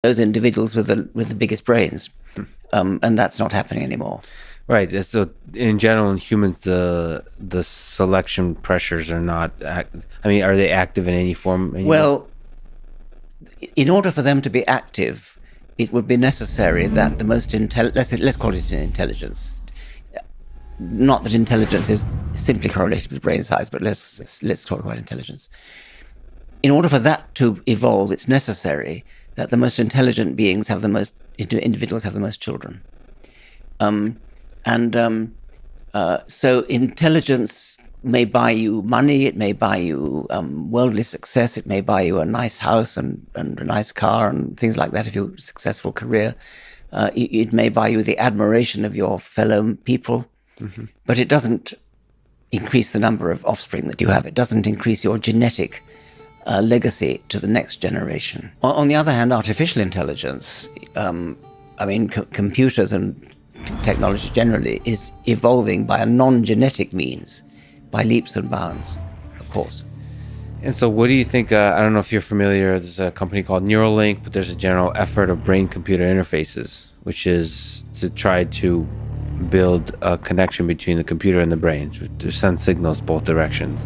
those individuals with the biggest brains, and that's not happening anymore. Right. So in general, in humans, the selection pressures are not. I mean, are they active in any form anymore? Well, in order for them to be active, it would be necessary that the most let's call it an intelligence. Not that intelligence is simply correlated with brain size, but let's talk about intelligence. In order for that to evolve, it's necessary that the most intelligent beings have the most individuals have the most children. So intelligence may buy you money, it may buy you worldly success, it may buy you a nice house and a nice car and things like that if you're a successful career. It may buy you the admiration of your fellow people, but it doesn't increase the number of offspring that you have. It doesn't increase your genetic legacy to the next generation. On the other hand, artificial intelligence, computers and technology generally is evolving by a non-genetic means, by leaps and bounds, of course. And so what do you think, I don't know if you're familiar, there's a company called Neuralink, but there's a general effort of brain-computer interfaces, which is to try to build a connection between the computer and the brain, to send signals both directions.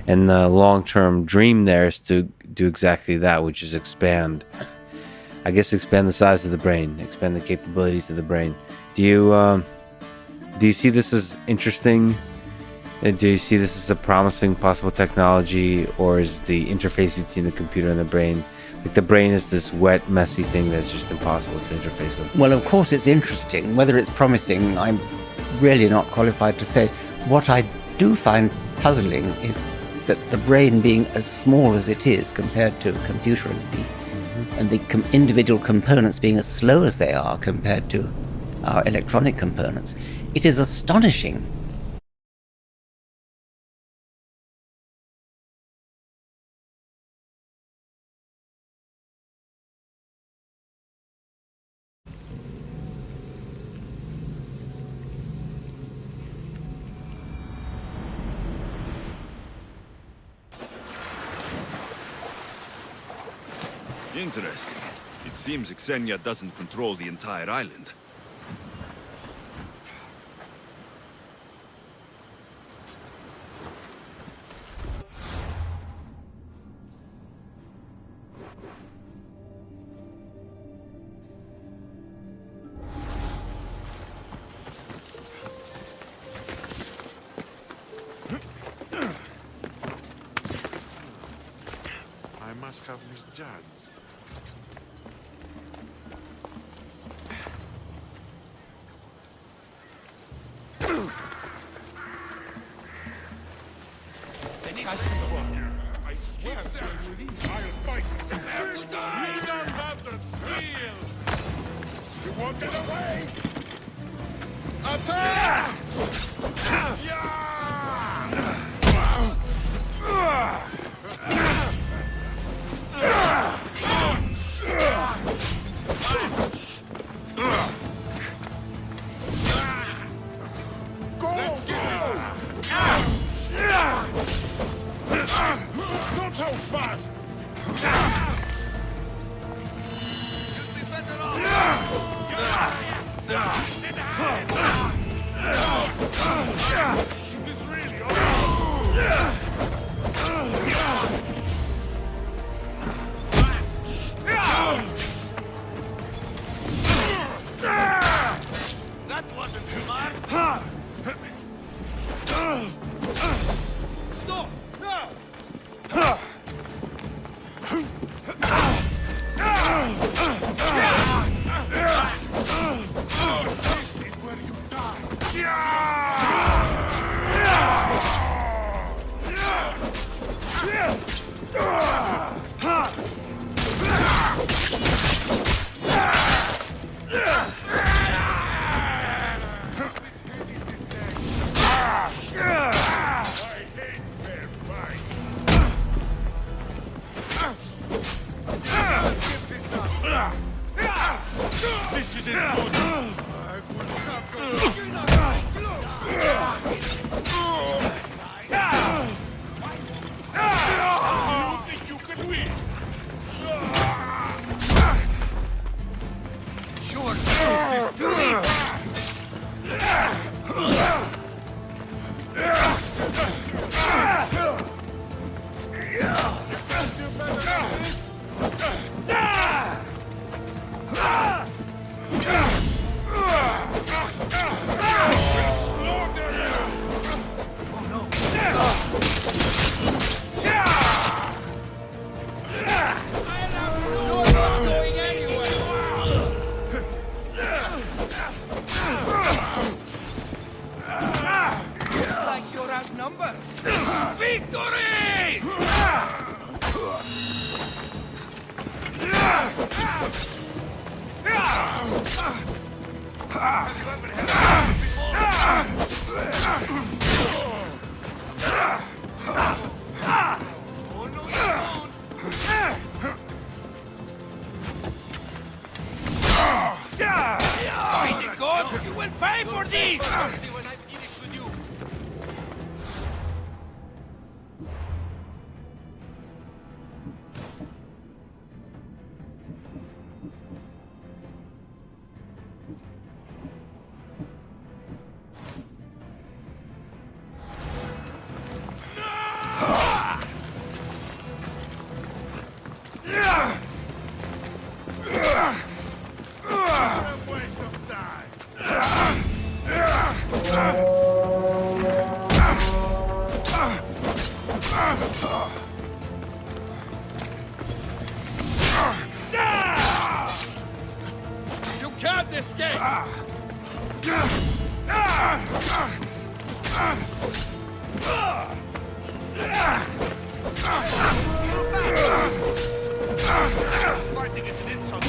And the long-term dream there is to do exactly that, which is expand the size of the brain, expand the capabilities of the brain. Do you see this as interesting? Do you see this as a promising possible technology, or is the interface between the computer and the brain, like the brain is this wet, messy thing that's just impossible to interface with? Well, of course it's interesting. Whether it's promising, I'm really not qualified to say. What I do find puzzling is that the brain being as small as it is compared to computer and the individual components being as slow as they are compared to our electronic components, it is astonishing. Interesting. It seems Xenia doesn't control the entire island. I must have misjudged. Not so fast! This is really That wasn't smart. Stop! No! This is where you die! This isn't good. You think you can win? Like you're outnumbered. Victory! Mighty God, you will pay for this! When I finish with you. Waste of time. You can't escape! Fighting is an insult.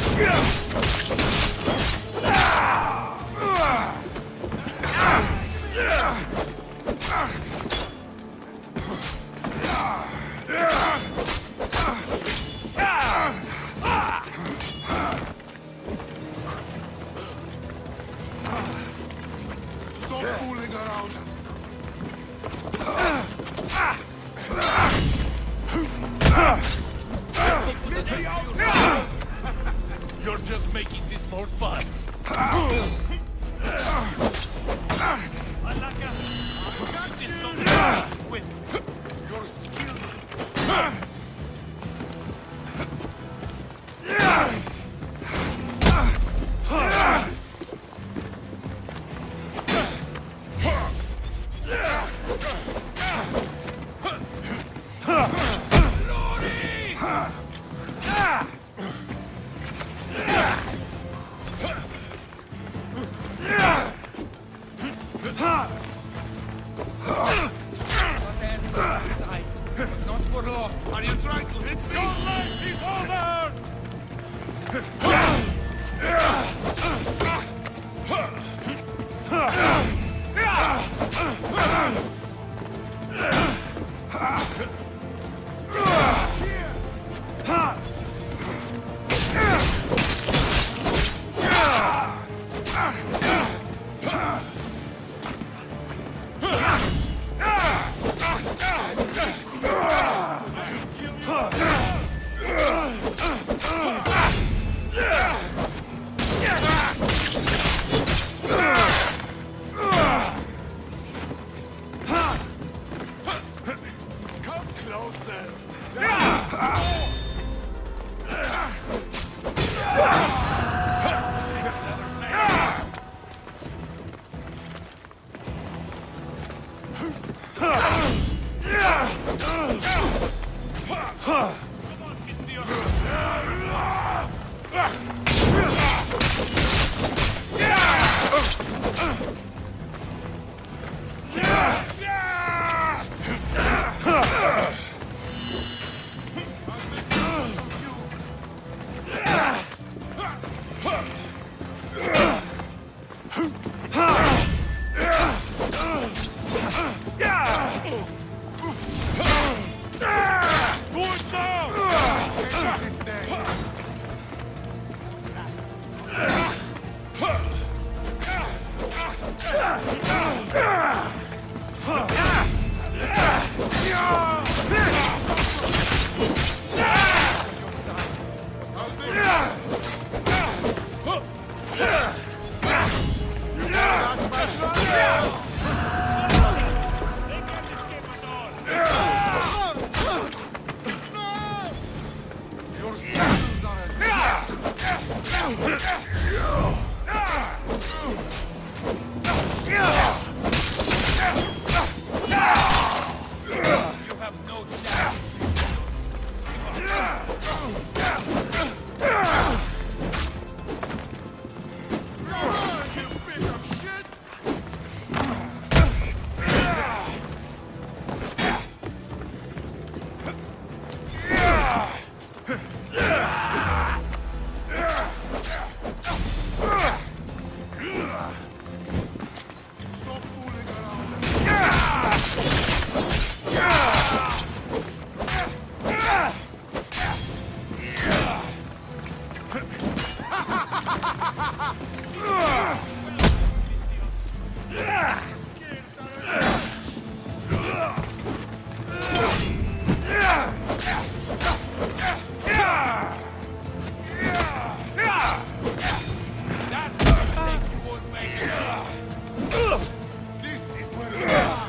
Stop fooling around. You're just making this more fun. Alaka, just don't with your skill. Not for long. Are you You have no chance. You piece of shit! Stop fooling around. That's the mistake you won't make again. This is where we are.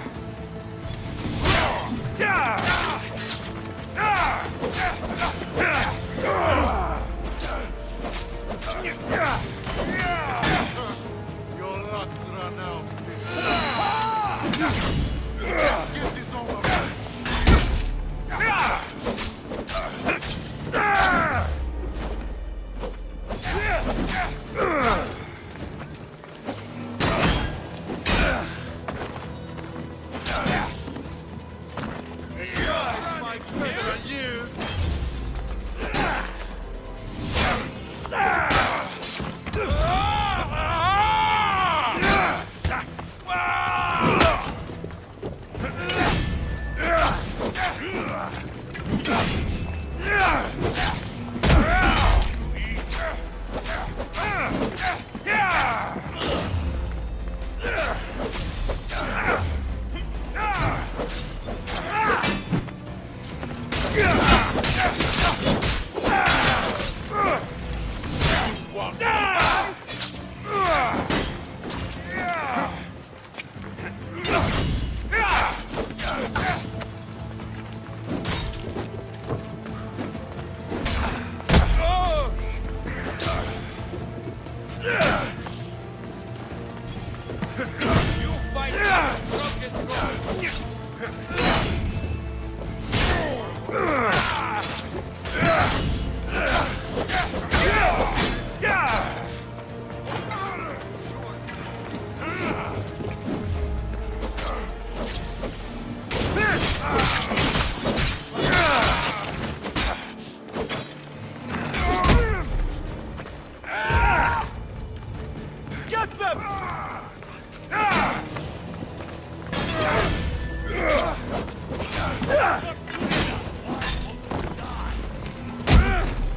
Your luck's run out. Get this over with. Fight better than you. You fight. Drop it, go. Get them!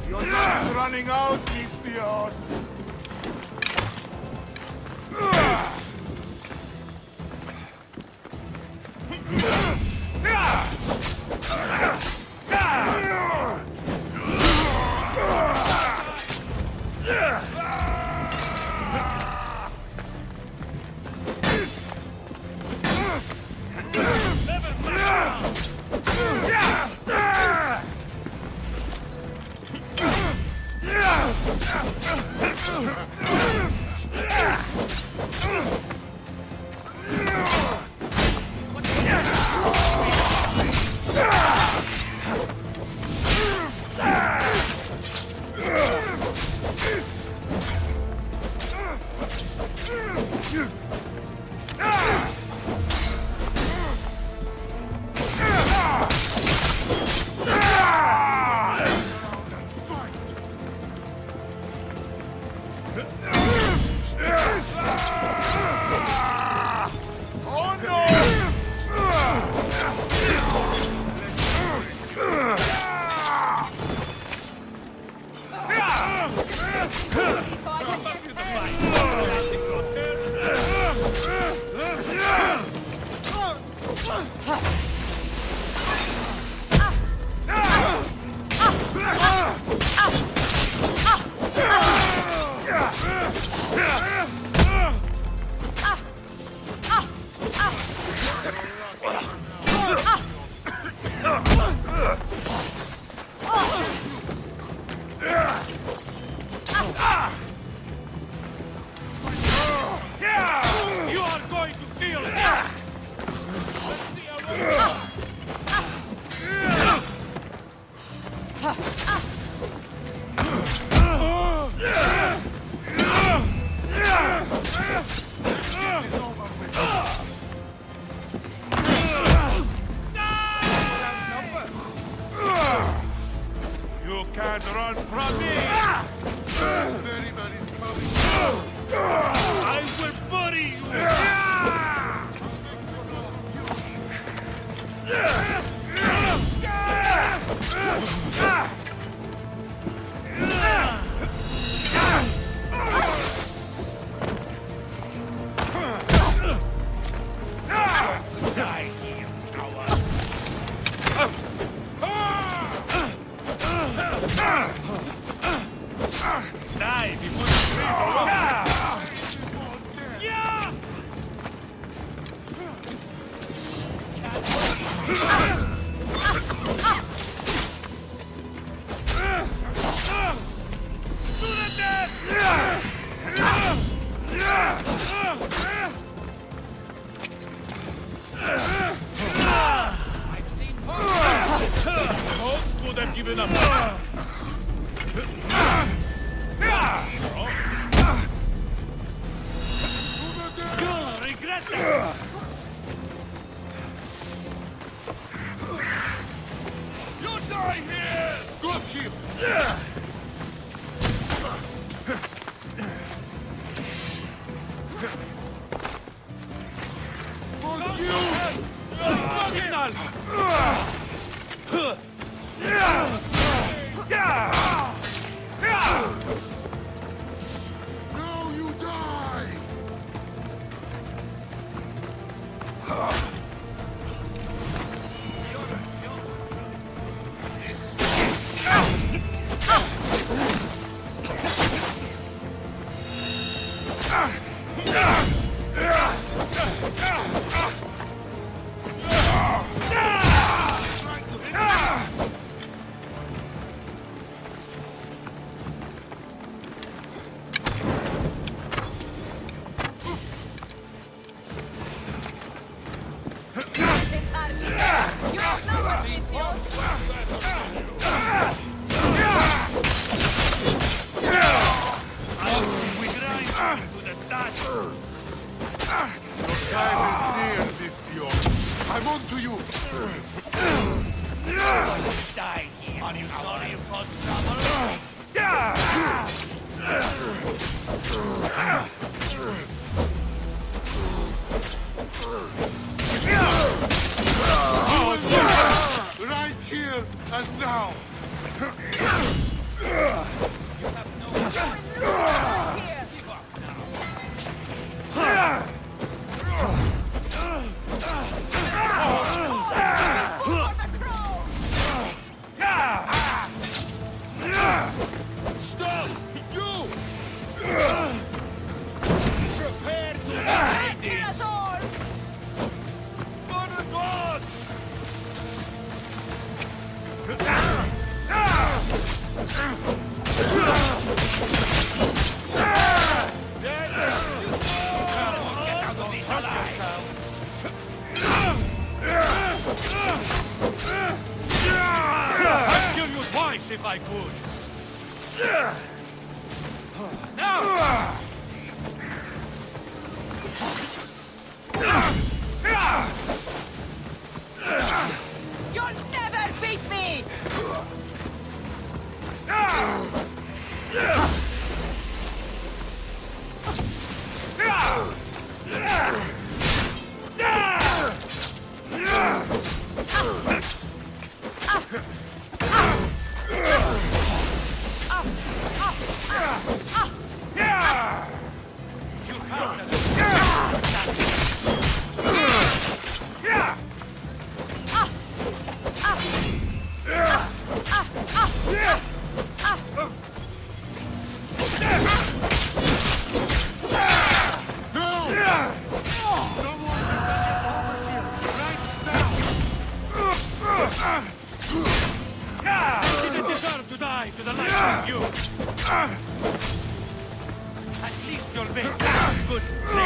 Your time's running out, Mistios. You are going to feel it! Let's see how long... You can't run from me! Everybody's coming! I will bury you! Die here, coward! Die before you scream for yeah! To the death! I've seen most could have given up. You'll regret that! You die here! Got him! For you! Signal! Now you die! We grind to the dust! Time is near, Vistio. I'm on to you! Die here! Are you sorry you caused trouble? Right here and now! Stop! You! Prepare to die this! For the gods! Get out of this alive! I'd kill you twice if I could! Now! You'll never beat me! You didn't deserve to die to the like of you! least you'll make good play.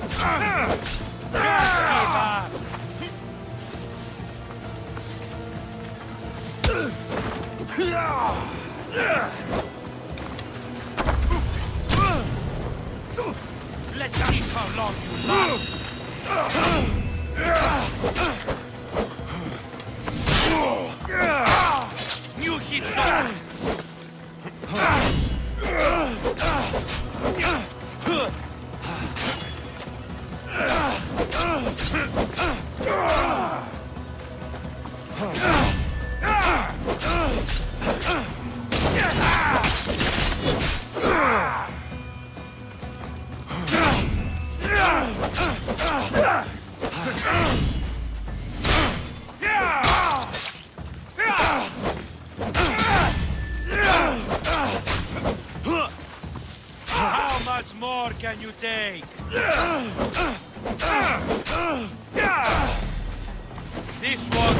Just give up. Let's see how long you last. New hits on. How much more can you take? This one.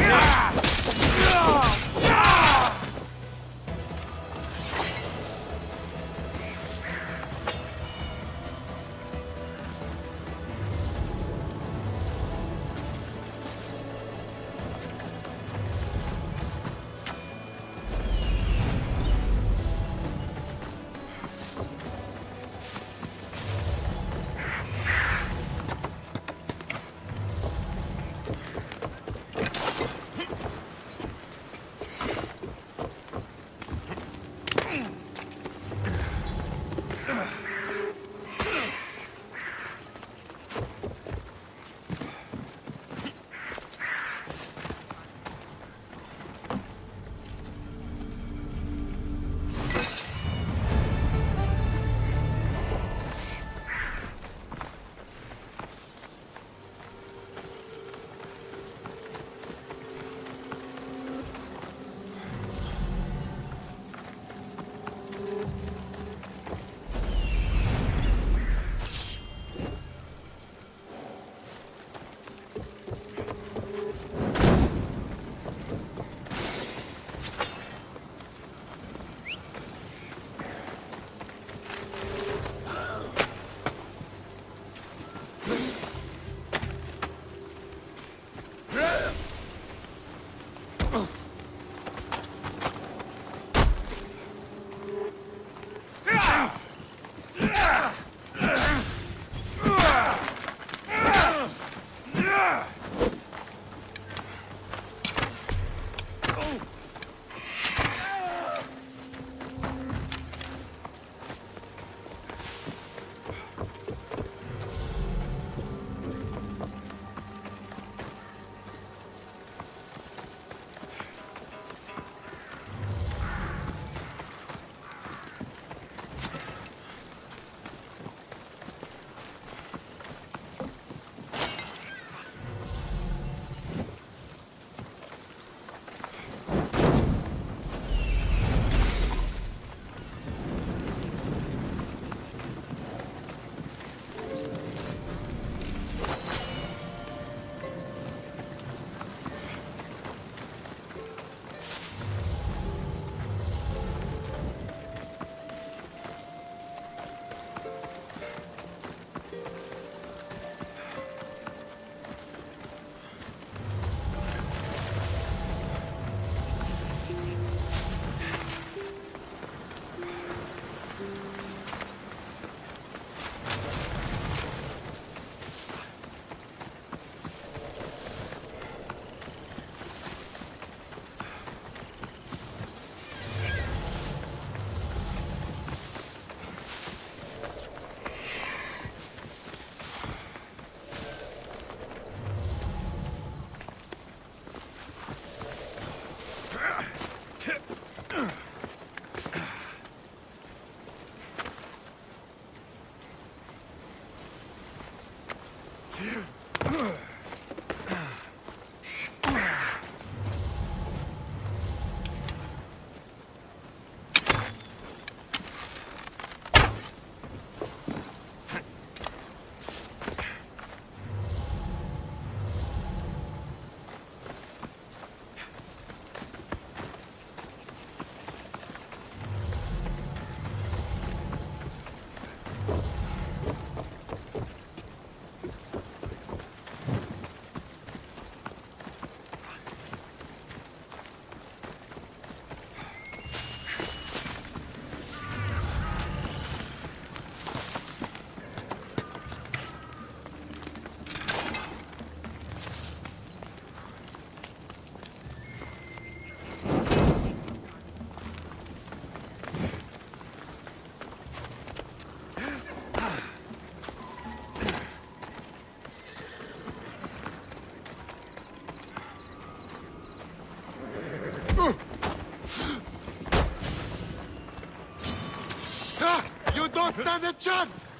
stand a chance!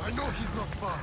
I know he's not far.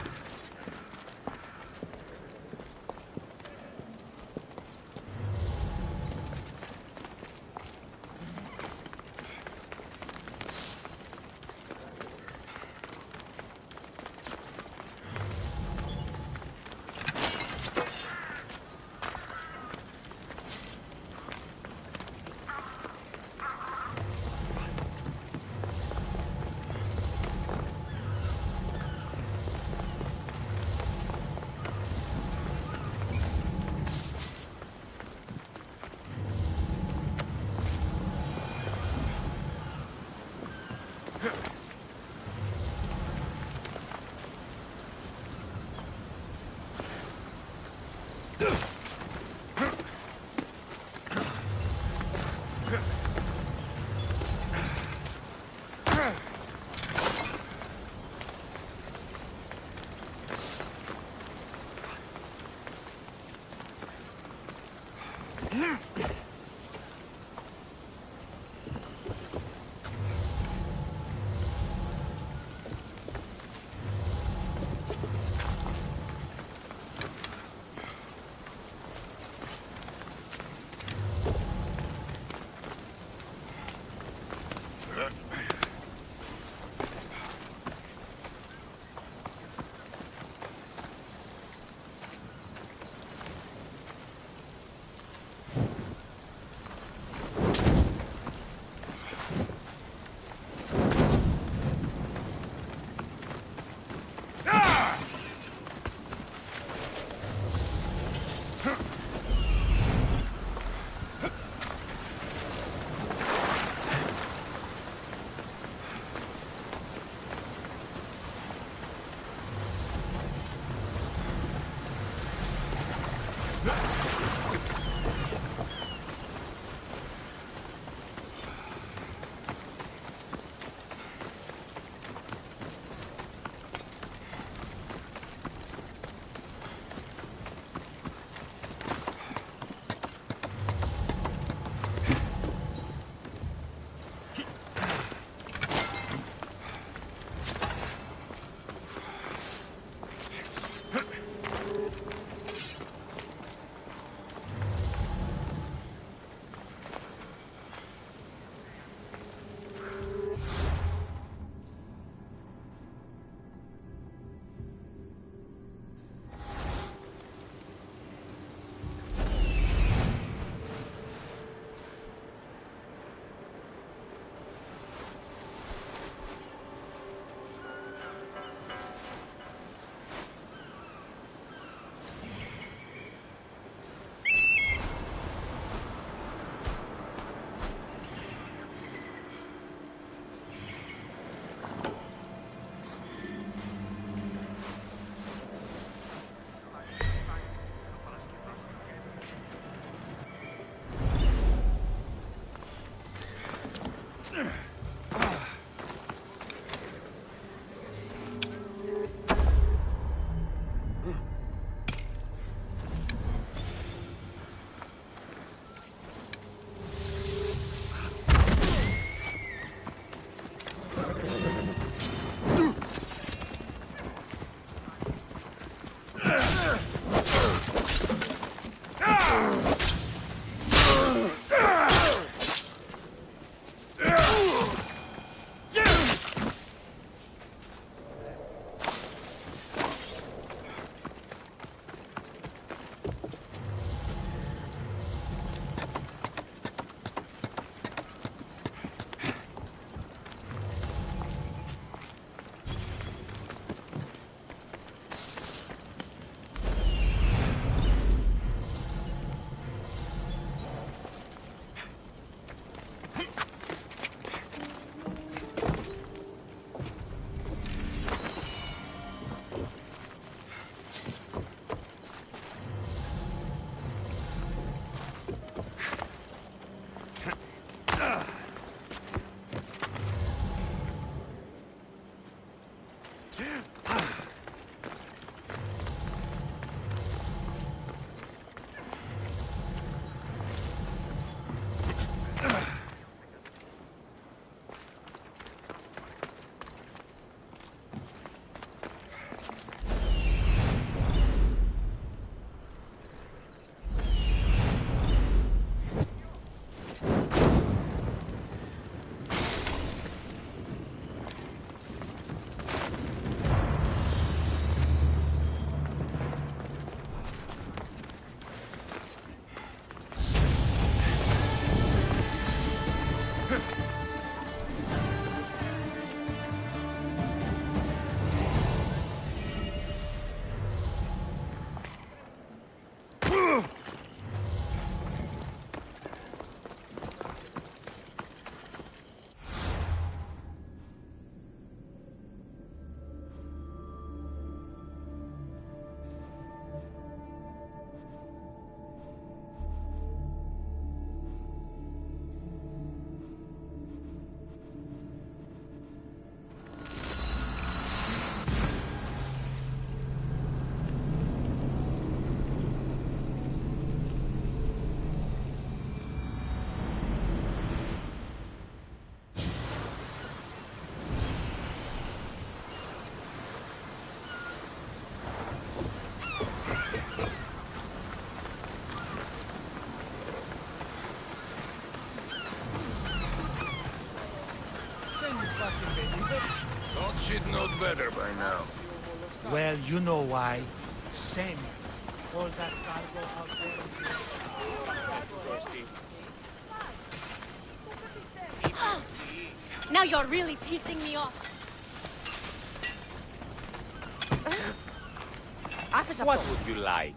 Thought she'd know better by now. Well, you know why. Same. All that cargo out there. Now you're really pissing me off. What would you like?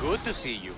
Good to see you.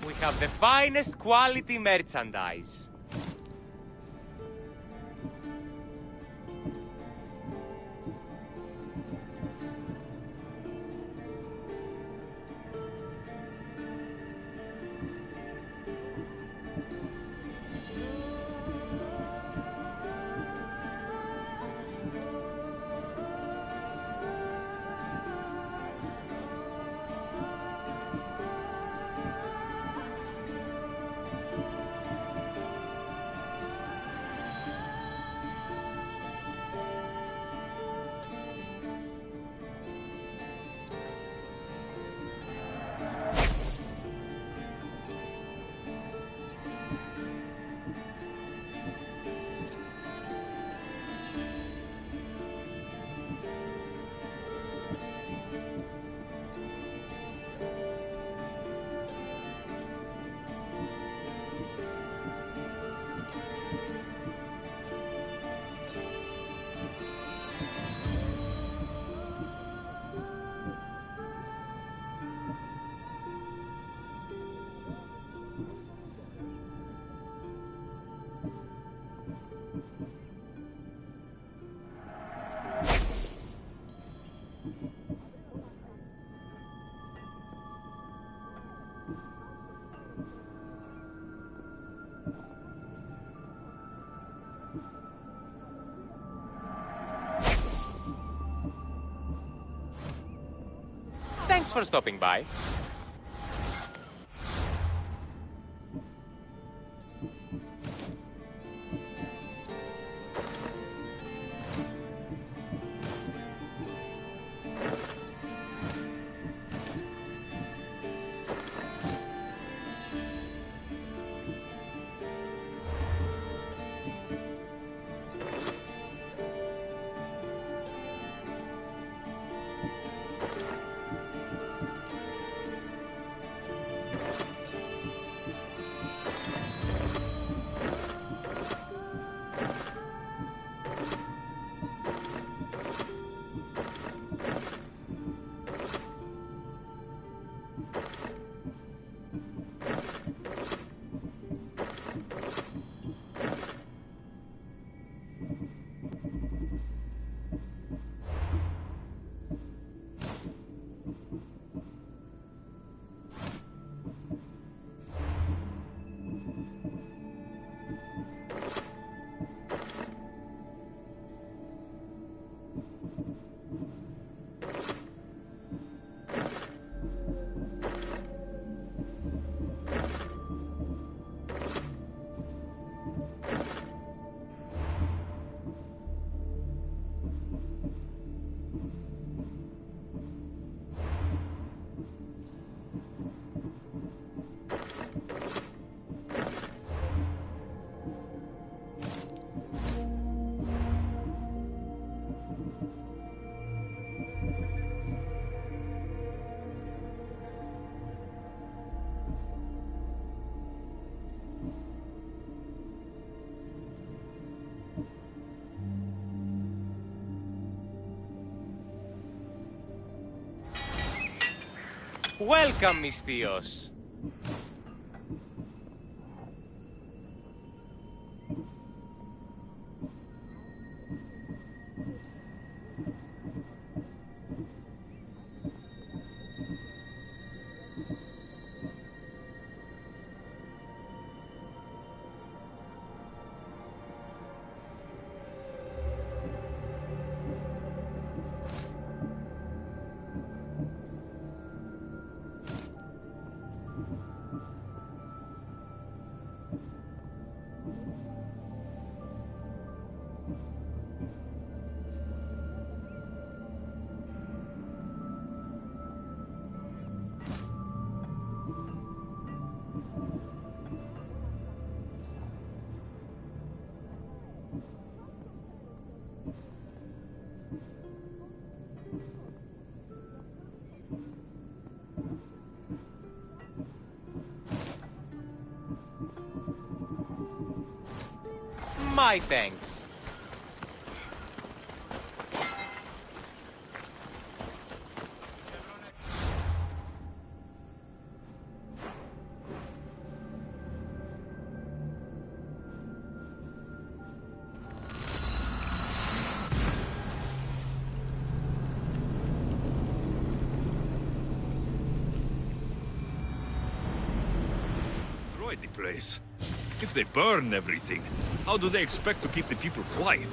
We have the finest quality merchandise. for stopping by. Welcome, mis tíos. My thanks. Destroyed the place. If they burn everything, how do they expect to keep the people quiet?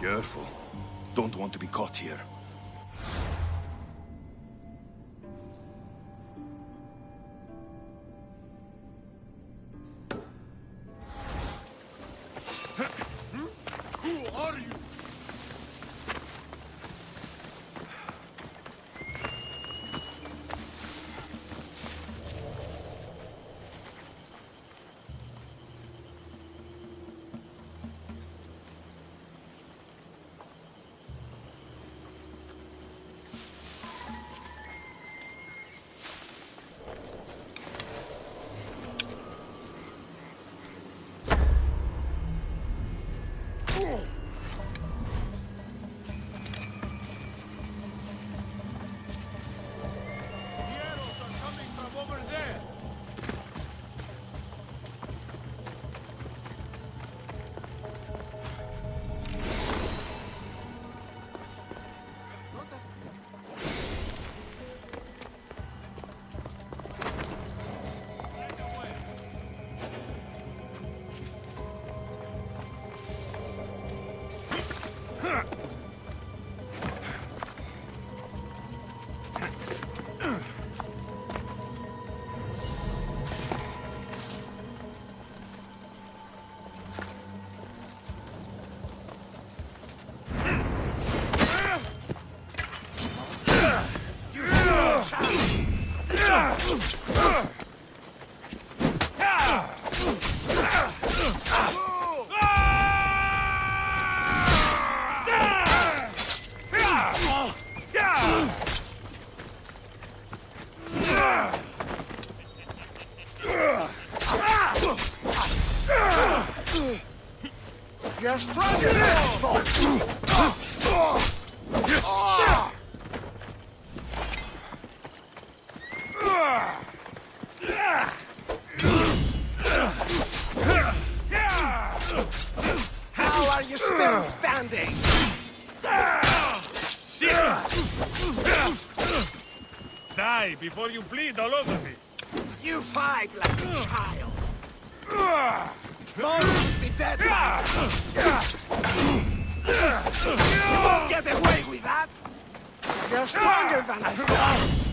Careful. Don't want to be caught here. Who are you? stronger than I thought! How are you still standing? Die before you bleed all over me. You fight like a child. Most would be dead by now. You won't get away with that. You're stronger than I thought.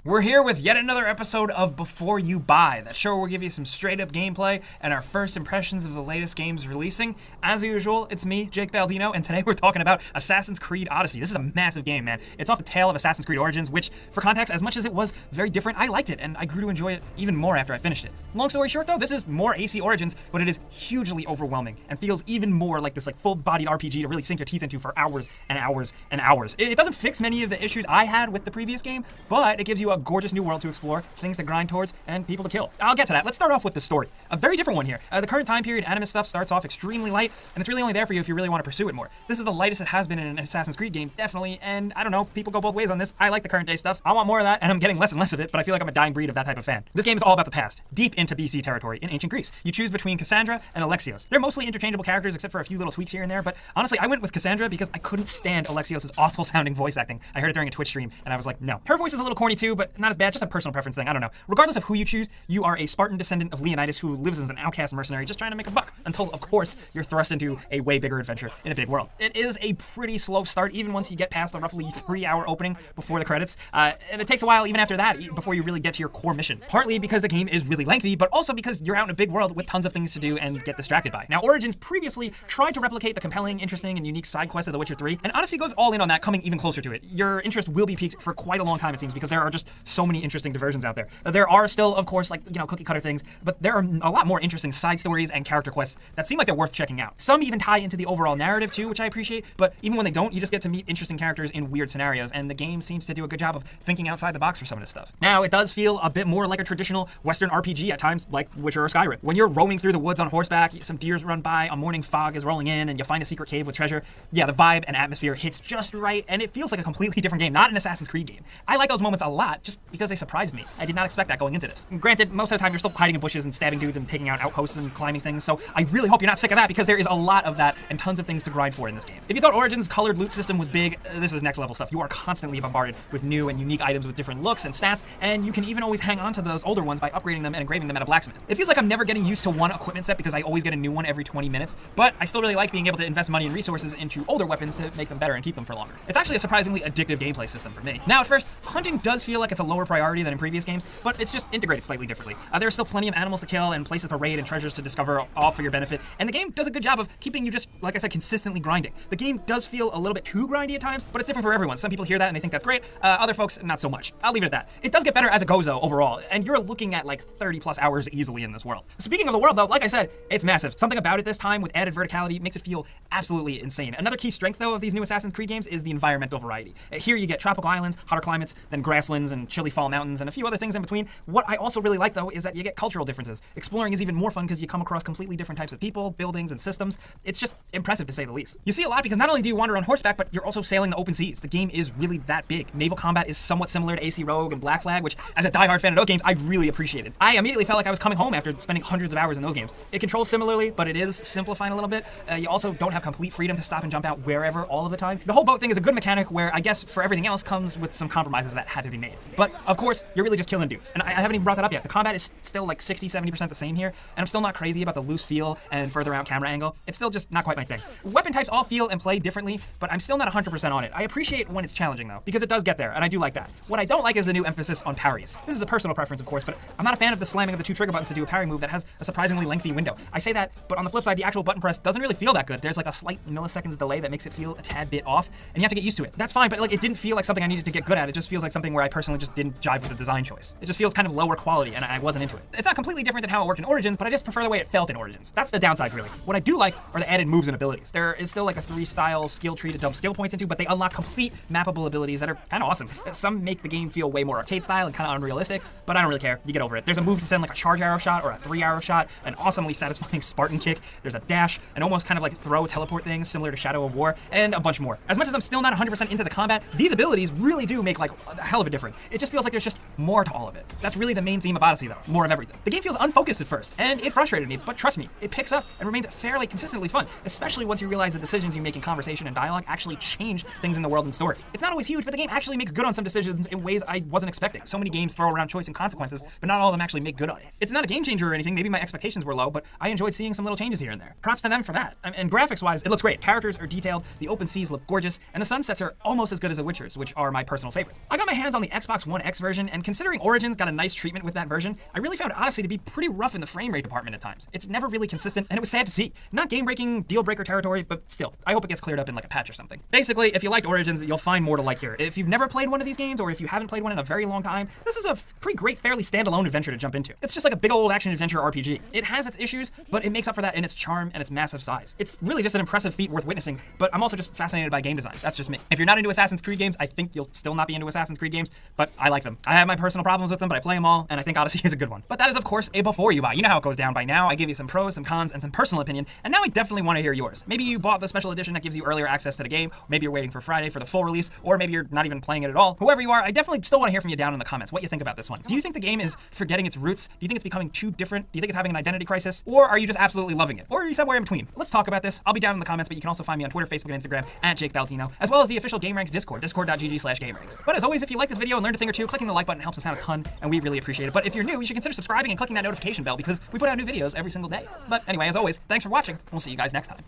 We're here with yet another episode of Before You Buy, that show where we'll give you some straight up gameplay and our first impressions of the latest games releasing. As usual, it's me, Jake Baldino, and today we're talking about Assassin's Creed Odyssey. This is a massive game, man. It's off the tail of Assassin's Creed Origins, which, for context, as much as it was very different, I liked it, and I grew to enjoy it even more after I finished it. Long story short, though, this is more AC Origins, but it is hugely overwhelming and feels even more like this full-bodied RPG to really sink your teeth into for hours and hours and hours. It doesn't fix many of the issues I had with the previous game, but it gives you a gorgeous new world to explore, things to grind towards, and people to kill. I'll get to that. Let's start off with the story. A very different one here. The current time period anime stuff starts off extremely light, and it's really only there for you if you really want to pursue it more. This is the lightest it has been in an Assassin's Creed game, definitely, and I don't know, people go both ways on this. I like the current day stuff. I want more of that, and I'm getting less and less of it, but I feel like I'm a dying breed of that type of fan. This game is all about the past, deep into BC territory in ancient Greece. You choose between Cassandra and Alexios. They're mostly interchangeable characters except for a few little tweaks here and there, but honestly, I went with Cassandra because I couldn't stand Alexios' awful sounding voice acting. I heard it during a Twitch stream, and I was like, no. Her voice is a little corny too, but not as bad, just a personal preference thing, I don't know. Regardless of who you choose, you are a Spartan descendant of Leonidas who lives as an outcast mercenary just trying to make a buck, until, of course, you're thrust into a way bigger adventure in a big world. It is a pretty slow start, even once you get past the roughly 3-hour opening before the credits, and it takes a while even after that before you really get to your core mission. Partly because the game is really lengthy, but also because you're out in a big world with tons of things to do and get distracted by. Now, Origins previously tried to replicate the compelling, interesting, and unique side quests of The Witcher 3, and Odyssey goes all in on that, coming even closer to it. Your interest will be piqued for quite a long time, it seems, because there are just so many interesting diversions out there. There are still, of course, cookie cutter things, but there are a lot more interesting side stories and character quests that seem like they're worth checking out. Some even tie into the overall narrative too, which I appreciate, but even when they don't, you just get to meet interesting characters in weird scenarios, and the game seems to do a good job of thinking outside the box for some of this stuff. Now, it does feel a bit more like a traditional Western RPG at times, like Witcher or Skyrim. When you're roaming through the woods on horseback, some deers run by, a morning fog is rolling in, and you find a secret cave with treasure. Yeah, the vibe and atmosphere hits just right, and it feels like a completely different game, not an Assassin's Creed game. I like those moments a lot, just because they surprised me. I did not expect that going into this. Granted, most of the time you're still hiding in bushes and stabbing dudes and taking out outposts and climbing things, so I really hope you're not sick of that, because there is a lot of that and tons of things to grind for in this game. If you thought Origins' colored loot system was big, this is next level stuff. You are constantly bombarded with new and unique items with different looks and stats, and you can even always hang on to those older ones by upgrading them and engraving them at a blacksmith. It feels like I'm never getting used to one equipment set because I always get a new one every 20 minutes, but I still really like being able to invest money and resources into older weapons to make them better and keep them for longer. It's actually a surprisingly addictive gameplay system for me. Now, at first, hunting does feel like it's a lower priority than in previous games, but it's just integrated slightly differently. There are still plenty of animals to kill and places to raid and treasures to discover, all for your benefit, and the game does a good job of keeping you just, like I said, consistently grinding. The game does feel a little bit too grindy at times, but it's different for everyone. Some people hear that and they think that's great, other folks, not so much. I'll leave it at that. It does get better as it goes, though, overall, and you're looking at like 30 plus hours easily in this world. Speaking of the world, though, like I said, it's massive. Something about it this time with added verticality makes it feel absolutely insane. Another key strength, though, of these new Assassin's Creed games is the environmental variety. Here you get tropical islands, hotter climates, then grasslands and chilly fall mountains, and a few other things in between. What I also really like, though, is that you get cultural differences. Exploring is even more fun because you come across completely different types of people, buildings, and systems. It's just impressive, to say the least. You see a lot because not only do you wander on horseback, but you're also sailing the open seas. The game is really that big. Naval combat is somewhat similar to AC Rogue and Black Flag, which, as a diehard fan of those games, I really appreciated. I immediately felt like I was coming home after spending hundreds of hours in those games. It controls similarly, but it is simplifying a little bit. You also don't have complete freedom to stop and jump out wherever all of the time. The whole boat thing is a good mechanic where I guess for everything else comes with some compromises that had to be made. But, of course, you're really just killing dudes. And I haven't even brought that up yet. The combat is still like 60-70% the same here, and I'm still not crazy about the loose feel and further out camera angle. It's still just not quite my thing. Weapon types all feel and play differently, but I'm still not 100% on it. I appreciate when it's challenging, though, because it does get there, and I do like that. What I don't like is the new emphasis on parries. This is a personal preference, of course, but I'm not a fan of the slamming of the 2 trigger buttons to do a parry move that has a surprisingly lengthy window. I say that, but on the flip side, the actual button press doesn't really feel that good. There's like a slight milliseconds delay that makes it feel a tad bit off, and you have to get used to it. That's fine, but like it didn't feel like something I needed to get good at. It just feels like something where I personally just didn't jive with the design choice. It just feels kind of lower quality, and I wasn't into it. It's not completely different than how it worked in Origins, but I just prefer the way it felt in Origins. That's the downside, really. What I do like are the added moves and abilities. There is still like a 3-style skill tree to dump skill points into, but they unlock complete mappable abilities that are kind of awesome. Some make the game feel way more arcade style and kind of unrealistic, but I don't really care. You get over it. There's a move to send like a charge arrow shot or a 3-arrow shot, an awesomely satisfying Spartan kick. There's a dash, an almost kind of like throw teleport thing similar to Shadow of War, and a bunch more. As much as I'm still not 100% into the combat, these abilities really do make like a hell of a difference. It just feels like there's just more to all of it. That's really the main theme of Odyssey, though. More of everything. The game feels unfocused at first, and it frustrated me, but trust me, it picks up and remains fairly consistently fun, especially once you realize the decisions you make in conversation and dialogue actually change things in the world and story. It's not always huge, but the game actually makes good on some decisions in ways I wasn't expecting. So many games throw around choice and consequences, but not all of them actually make good on it. It's not a game changer or anything, maybe my expectations were low, but I enjoyed seeing some little changes here and there. Props to them for that. And graphics-wise, it looks great. Characters are detailed, the open seas look gorgeous, and the sunsets are almost as good as The Witcher's, which are my personal favorites. I got my hands on the Xbox Xbox One X version, and considering Origins got a nice treatment with that version, I really found Odyssey to be pretty rough in the frame rate department at times. It's never really consistent, and it was sad to see. Not game-breaking, deal-breaker territory, but still, I hope it gets cleared up in like a patch or something. Basically, if you liked Origins, you'll find more to like here. If you've never played one of these games, or if you haven't played one in a very long time, this is a pretty great, fairly standalone adventure to jump into. It's just like a big old action-adventure RPG. It has its issues, but it makes up for that in its charm and its massive size. It's really just an impressive feat worth witnessing, but I'm also just fascinated by game design. That's just me. If you're not into Assassin's Creed games, I think you'll still not be into Assassin's Creed games, but I like them. I have my personal problems with them, but I play them all, and I think Odyssey is a good one. But that is, of course, a before you buy. You know how it goes down by now. I give you some pros, some cons, and some personal opinion, and now I definitely want to hear yours. Maybe you bought the special edition that gives you earlier access to the game, maybe you're waiting for Friday for the full release, or maybe you're not even playing it at all. Whoever you are, I definitely still want to hear from you down in the comments what you think about this one. Do you think the game is forgetting its roots? Do you think it's becoming too different? Do you think it's having an identity crisis? Or are you just absolutely loving it? Or are you somewhere in between? Let's talk about this. I'll be down in the comments, but you can also find me on Twitter, Facebook, and Instagram at Jake Baldino, as well as the official GameRanks Discord, discord.gg/GameRanks. But as always, if you like this video and learned a thing or two, clicking the like button helps us out a ton, and we really appreciate it. But if you're new, you should consider subscribing and clicking that notification bell because we put out new videos every single day. But anyway, as always, thanks for watching. We'll see you guys next time.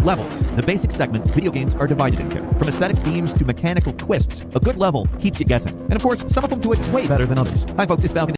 Levels, the basic segment video games are divided into. From aesthetic themes to mechanical twists, a good level keeps you guessing. And of course, some of them do it way better than others. Hi folks, it's Balcony.